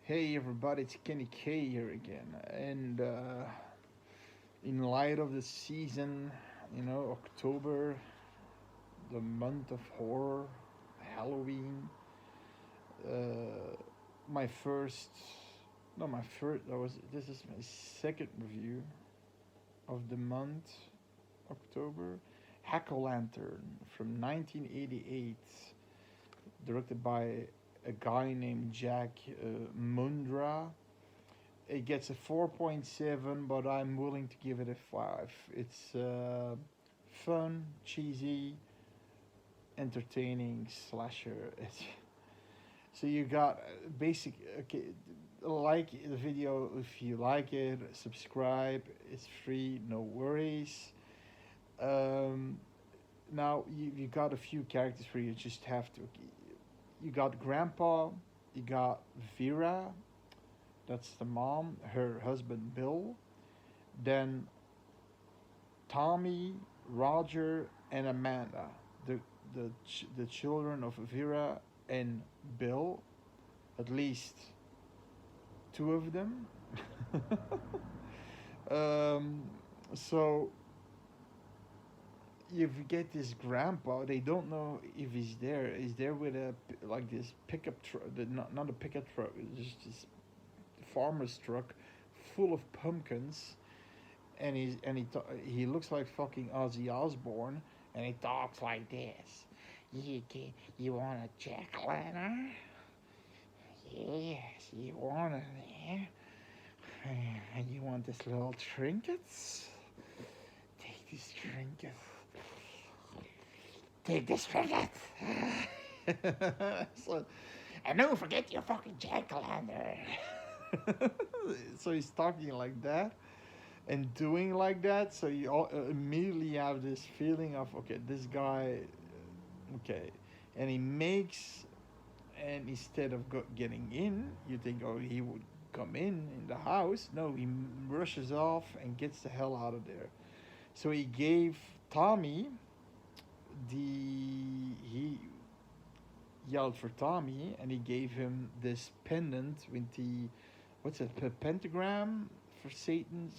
Hey everybody, it's Kenny K here again. And in light of the season, October, the month of horror, Halloween, uh, my first, no, my first, this is my second review of the month, October. Hack o' Lantern from 1988, directed by a guy named Jack Mundra. It gets a 4.7, but I'm willing to give it a 5. It's fun, cheesy, entertaining slasher. So you got basic. Okay, like the video if you like it. Subscribe. It's free. No worries. Um, Now you got a few characters where you just have to. You got Grandpa. You got Vera. That's the mom. Her husband Bill. Then Tommy, Roger, and Amanda, the the children of Vera and Bill, at least two of them. um, so you get this grandpa. They don't know if he's there. He's there with a like this pickup truck. Not a pickup truck. It's just this farmer's truck, full of pumpkins, and he looks like fucking Ozzy Osbourne, and he talks like this. You want a jack o' lantern? Yes, you want it, eh? And you want this little trinkets? Take these trinkets. Take this trinket. So, and don't forget your fucking jack o' lantern. So he's talking like that and doing like that, so you immediately have this feeling of okay, this guy, okay, and he makes, and instead of getting in, you think oh he would come in the house. No, he rushes off and gets the hell out of there. So he gave Tommy he yelled for Tommy and he gave him this pendant with the what's it, pentagram for Satan's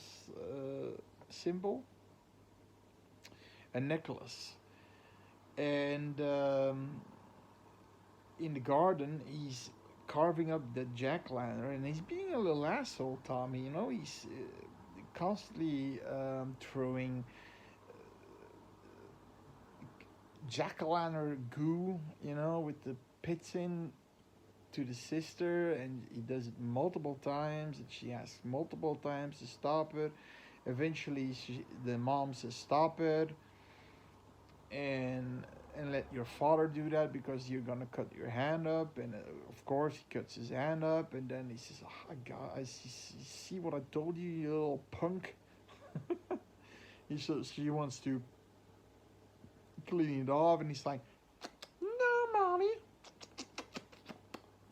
symbol, a necklace. And in the garden, he's carving up the jack lantern, and he's being a little asshole, Tommy. He's constantly throwing jack o' lantern goo, with the pits in to the sister, and he does it multiple times, and she asks multiple times to stop it. Eventually, the mom says, "Stop it," and let your father do that because you're gonna cut your hand up. And of course, he cuts his hand up, and then he says, "Oh, God, see what I told you, you little punk." She wants to clean it off, and he's like, "No, mommy.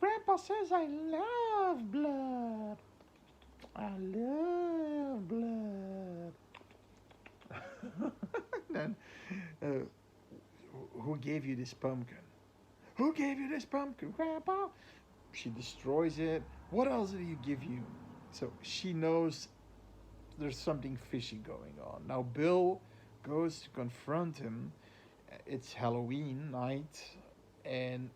Grandpa says I love blood. I love blood." Then, uh, who gave you this pumpkin? Who gave you this pumpkin, Grandpa? She destroys it. What else did he give you? So she knows there's something fishy going on. Now Bill goes to confront him. It's Halloween night, and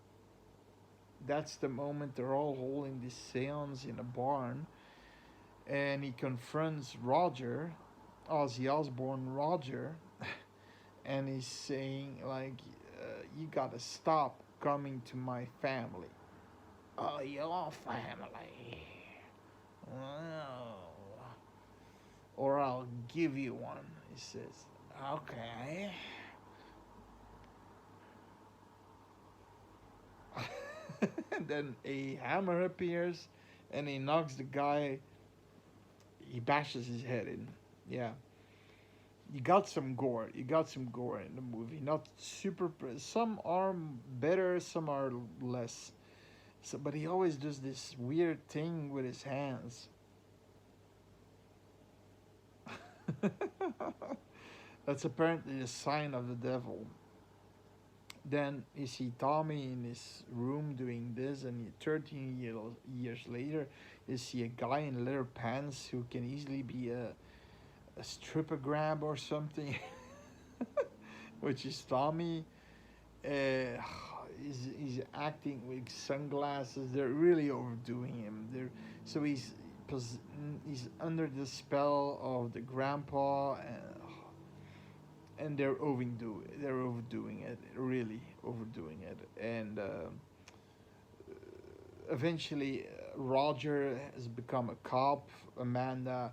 that's the moment they're all holding this seance in a barn. And he confronts Roger, Ozzy Osbourne Roger, and he's saying like, "You gotta stop coming to my family." "Oh, your family? Well, or I'll give you one," he says. "Okay." And then a hammer appears, and he knocks the guy. He bashes his head in. Yeah, you got some gore. You got some gore in the movie. Not super. Some are better. Some are less. So, but he always does this weird thing with his hands. That's apparently a sign of the devil. then you see Tommy in his room doing this, and 13 years later, you see a guy in leather pants who can easily be a stripper grab or something, which is Tommy. Uh, he's acting with sunglasses. They're really overdoing him. So he's under the spell of the grandpa, and they're overdoing it, really overdoing it, and eventually Roger has become a cop. Amanda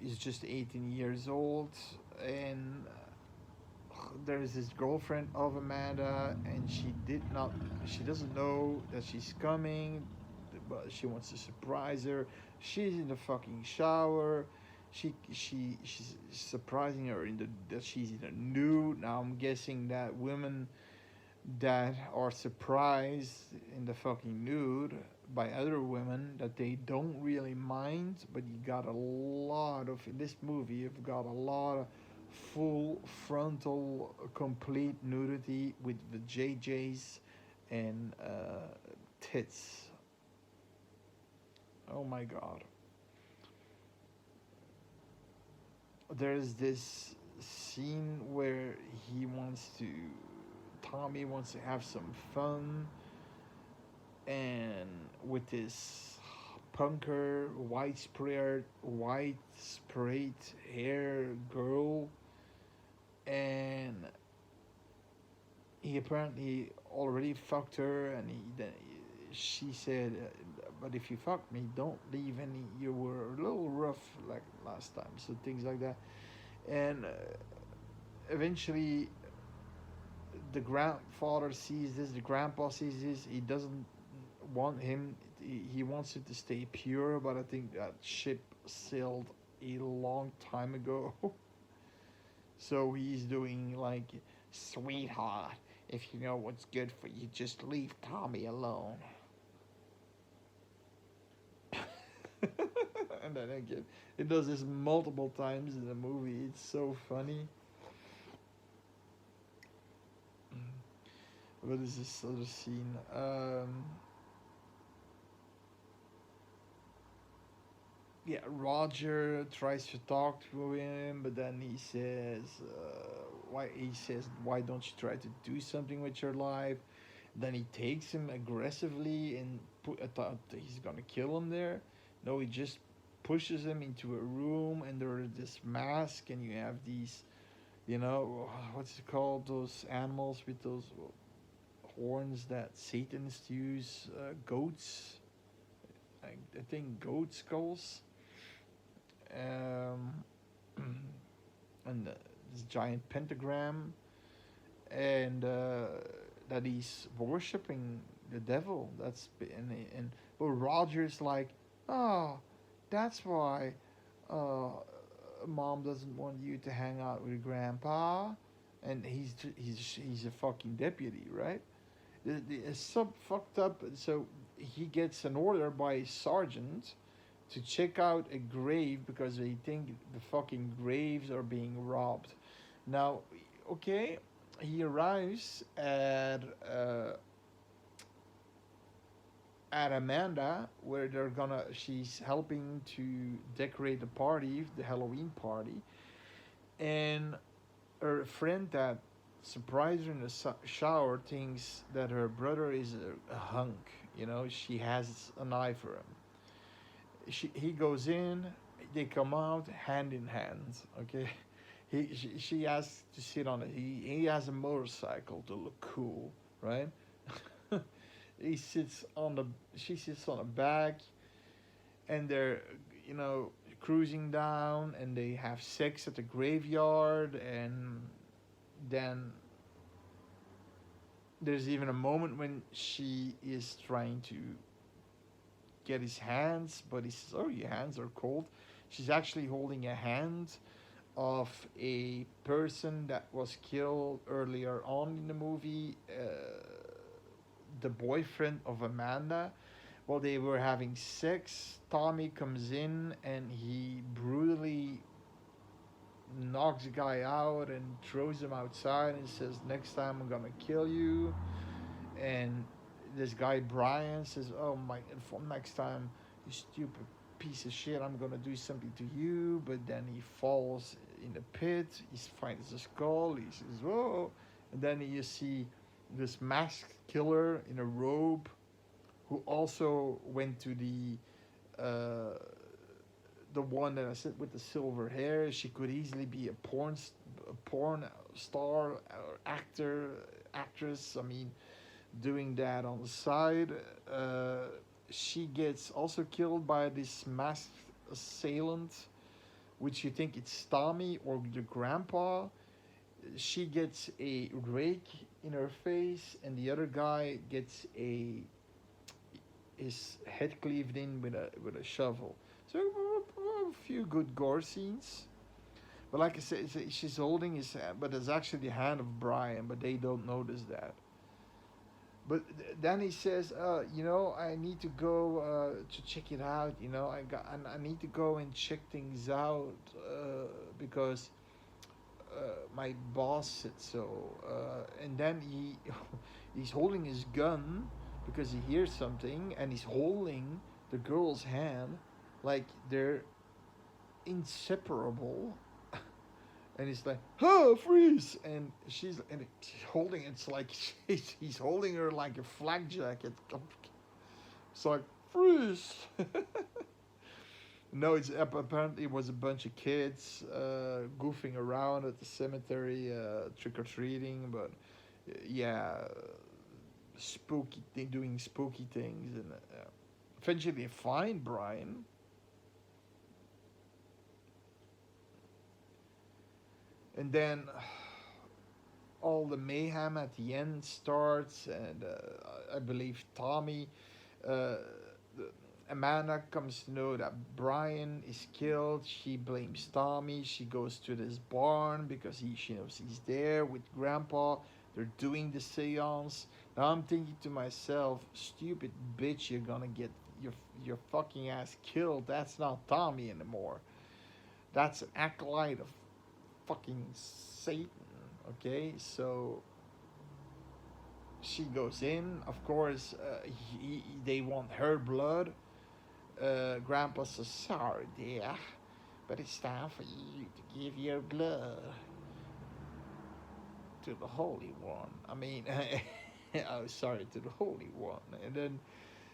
is just 18 years old, and there's this girlfriend of Amanda, and she doesn't know that she's coming, but she wants to surprise her. She's in the fucking shower. She's surprising her that she's in a nude. Now I'm guessing that women that are surprised in the fucking nude by other women, that they don't really mind, but you got a lot of, in this movie you've got a lot of full frontal complete nudity with the JJs and tits. Oh my god. There's this scene where he wants to Tommy wants to have some fun, and with this punker white sprayed hair girl, and he apparently already fucked her, and she said, but if you fuck me, don't leave any, you were a little rough like last time, so things like that. And eventually the grandfather sees this, the grandpa sees this. He doesn't want him, he wants it to stay pure, but I think that ship sailed a long time ago. So he's doing like, sweetheart, if you know what's good for you, just leave Tommy alone. And then again, it does this multiple times in the movie. It's so funny. What is this other scene? Yeah, Roger tries to talk to him, but then he says, why don't you try to do something with your life? Then he takes him aggressively and I thought he's gonna kill him there. No, he just pushes him into a room, and there's this mask, and you have these, what's it called? Those animals with those horns that Satanists use, goats. I think goat skulls. Um, and this giant pentagram, and that he's worshiping the devil. And but Roger's like, oh, that's why uh, mom doesn't want you to hang out with grandpa, and he's a fucking deputy, right? It's so fucked up. So he gets an order by a sergeant to check out a grave because they think the fucking graves are being robbed. Now, okay, he arrives at Amanda, where she's helping to decorate the party, the Halloween party, and her friend that surprised her in the shower thinks that her brother is a hunk. She has an eye for him. He goes in, they come out hand in hand. Okay, she has to sit on it. He has a motorcycle to look cool, right? he sits on the She sits on the back, and they're you know cruising down, and they have sex at the graveyard, and then there's even a moment when she is trying to get his hands, but he says, "Oh, your hands are cold." She's actually holding a hand of a person that was killed earlier on in the movie, the boyfriend of Amanda. While they were having sex, Tommy comes in and he brutally knocks the guy out and throws him outside and says, "Next time I'm gonna kill you." And this guy Brian says, "Oh my! For next time, you stupid piece of shit, I'm gonna do something to you." But then he falls in the pit. He finds the skull. He says, "Whoa!" And then you see this masked killer in a robe, who also went to uh, the one that I said with the silver hair. She could easily be a porn star or actress. I mean, doing that on the side. Uh, she gets also killed by this masked assailant, which you think it's Tommy or the grandpa. She gets a rake in her face, and the other guy gets his head cleaved in with a shovel. So a few good gore scenes. But like I said, she's holding his hand, but it's actually the hand of Brian, but they don't notice that. But then he says, I need to go to check it out. I need to go and check things out because my boss said so. And then he's holding his gun because he hears something, and he's holding the girl's hand like they're inseparable. And he's like, "Oh, freeze!" And she's holding. It's like he's holding her like a flak jacket. It's like freeze. No, it's apparently it was a bunch of kids goofing around at the cemetery, trick or treating. But yeah, doing spooky things, and eventually they find Brian. And then all the mayhem at the end starts, and I believe Tommy, uh, Amanda comes to know that Brian is killed. She blames Tommy. She goes to this barn because she knows he's there with Grandpa. They're doing the seance. Now I'm thinking to myself, stupid bitch, you're gonna get your fucking ass killed. That's not Tommy anymore. That's an acolyte of fucking Satan. Okay, so she goes in. Of course, they want her blood. Grandpa says, "Sorry, dear, but it's time for you to give your blood to the Holy One." I mean, oh, sorry, to the Holy One. And then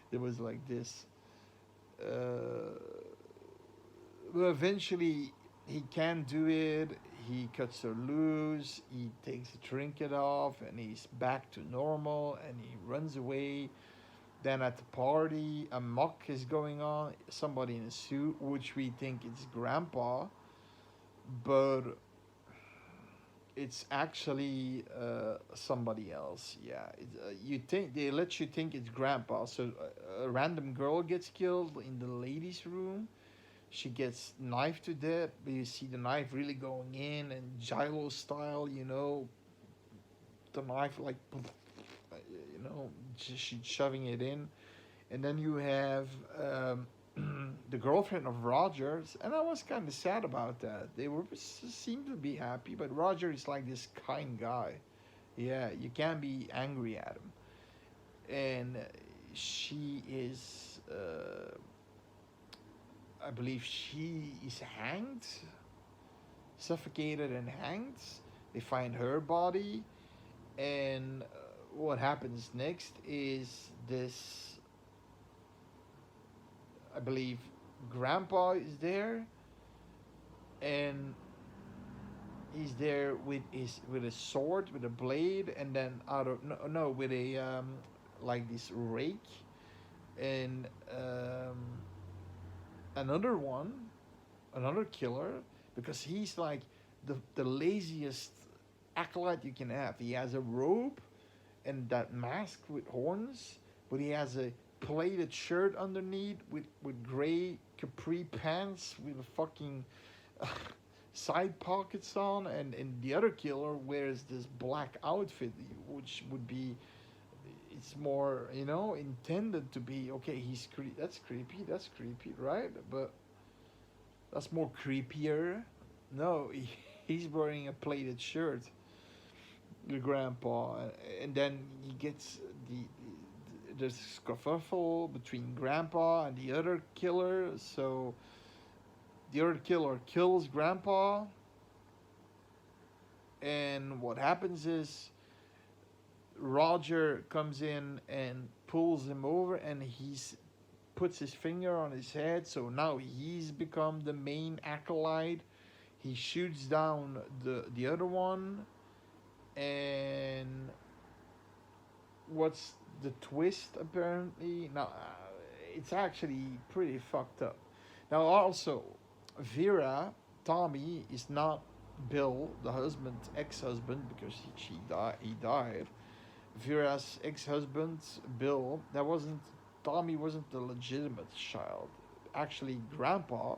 there was like this. Well, eventually he can't do it. He cuts her loose. He takes the trinket off, and he's back to normal. And he runs away. Then at the party, a mock is going on. Somebody in a suit, which we think is Grandpa, but it's actually somebody else. Yeah, you think they let you think it's Grandpa. So a random girl gets killed in the ladies' room. She gets knifed to death, but you see the knife really going in, and gyro style. The knife like, she's shoving it in. And then you have the girlfriend of Rogers, and I was kind of sad about that. They seemed to be happy, but Roger is like this kind guy. Yeah, you can't be angry at him. And she is, I believe, she is hanged, suffocated and hanged. They find her body, and what happens next is this. I believe Grandpa is there, and he's there with a sword, with a blade, and then out of no with a like this rake, and another one, another killer, because he's like the laziest acolyte you can have. He has a robe and that mask with horns, but he has a plated shirt underneath with gray capri pants with a fucking side pockets on, and the other killer wears this black outfit, which would be, it's more, intended to be, okay, that's creepy, right? But that's more creepier. No, He's wearing a pleated shirt, the grandpa, and then he gets there's a scuffle between grandpa and the other killer. So the other killer kills grandpa, and what happens is Roger comes in and pulls him over, and he's puts his finger on his head. So now he's become the main acolyte. He shoots down the other one, and what's the twist? Apparently, now it's actually pretty fucked up. Now also, Vera, Tommy is not Bill, the husband, ex-husband, because he died. Vera's ex-husband, Bill, that wasn't Tommy wasn't the legitimate child. Actually, Grandpa,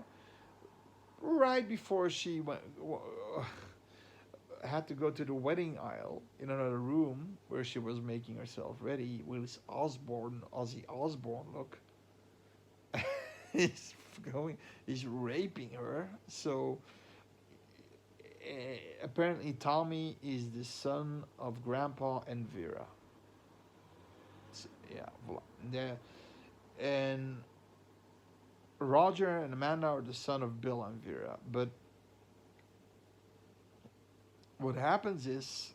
right before she went, had to go to the wedding aisle in another room where she was making herself ready with his Ozzy Osbourne look. he's he's raping her. So apparently, Tommy is the son of Grandpa and Vera. So, yeah, and Roger and Amanda are the son of Bill and Vera. But what happens is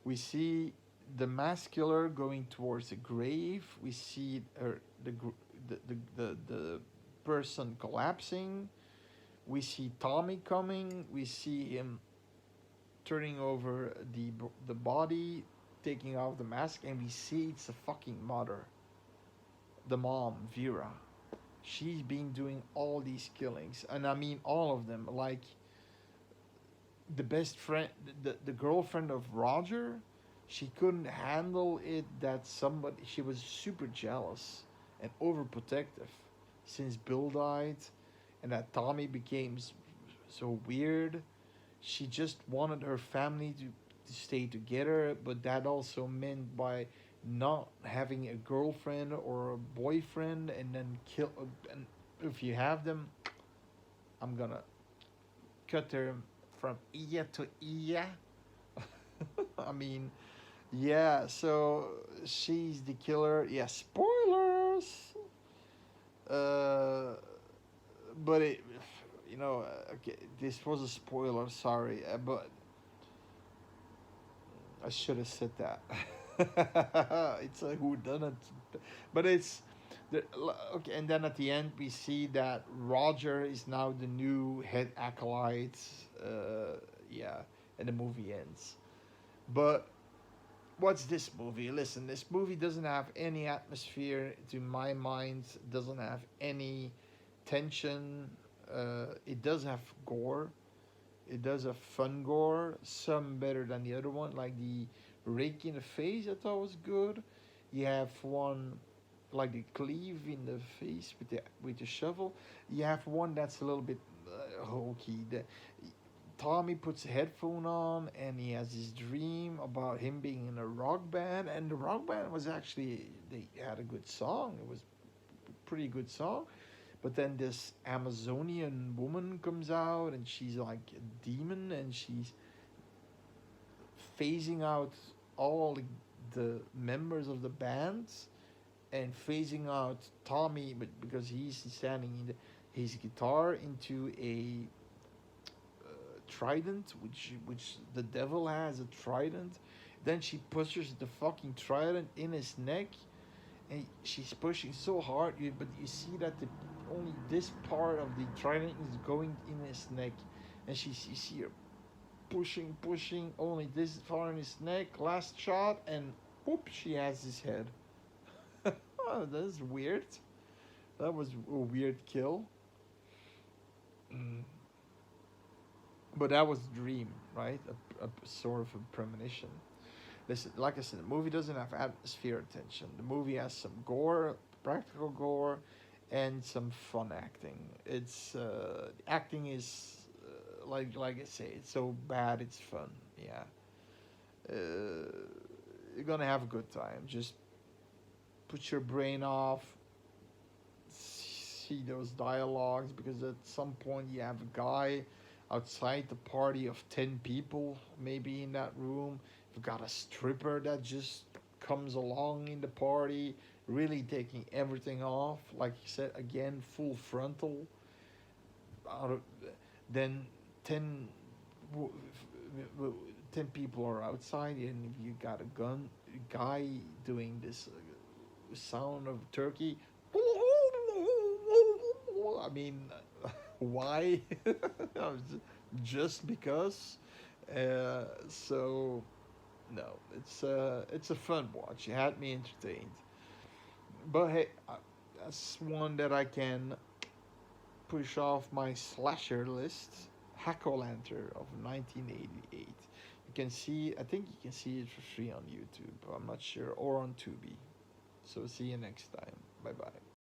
we see the mass killer going towards the grave. We see the person collapsing. We see Tommy coming. We see him turning over the body, taking off the mask, and we see it's the fucking mother, the mom, Vera. She's been doing all these killings, and I mean all of them. Like the best friend, the girlfriend of Roger, she couldn't handle it that somebody. She was super jealous and overprotective since Bill died, and that Tommy became so weird. She just wanted her family to stay together, but that also meant by not having a girlfriend or a boyfriend, and then kill. And if you have them, I'm gonna cut them from ear to ear. I mean, yeah. So she's the killer. Yeah, spoilers. Uh, but okay, this was a spoiler. Sorry, but I should have said that. It's a who done it, but it's okay. And then at the end, we see that Roger is now the new head acolyte. Yeah, and the movie ends. But what's this movie? Listen, this movie doesn't have any atmosphere to my mind. Doesn't have any tension. It does have gore. It does have fun gore. Some better than the other one, like the rake in the face. I thought was good. You have one like the cleave in the face with the shovel. You have one that's a little bit hokey. Tommy puts a headphone on and he has this dream about him being in a rock band, and the rock band was actually they had a good song. It was a pretty good song. But then this Amazonian woman comes out and she's like a demon, and she's phasing out all the members of the band and phasing out Tommy, but because he's standing his guitar into a trident, which the devil has a trident. Then she pushes the fucking trident in his neck, and she's pushing so hard. But you see that only this part of the trident is going in his neck, and you see her pushing only this far in his neck. Last shot, and whoop, she has his head. Oh, that's weird. That was a weird kill. Mm. But that was a dream, right? A sort of a premonition. Listen, like I said, the movie doesn't have atmosphere or tension. The movie has some gore, practical gore, and some fun acting. It's acting is like I say, it's so bad it's fun. Yeah, you're gonna have a good time. Just put your brain off. See those dialogues, because at some point you have a guy outside the party of 10 people maybe in that room. You've got a stripper that just comes along in the party, really taking everything off. Like you said, again, full frontal. Out of, then 10, 10 people are outside, and if you got a guy doing this sound of turkey, I mean, why? Just because. So no, it's a fun watch. It had me entertained. But hey, that's one that I can push off my slasher list. Hack-O-Lantern of 1988. You can see, I think you can see it for free on YouTube. I'm not sure, or on Tubi. So see you next time. Bye bye.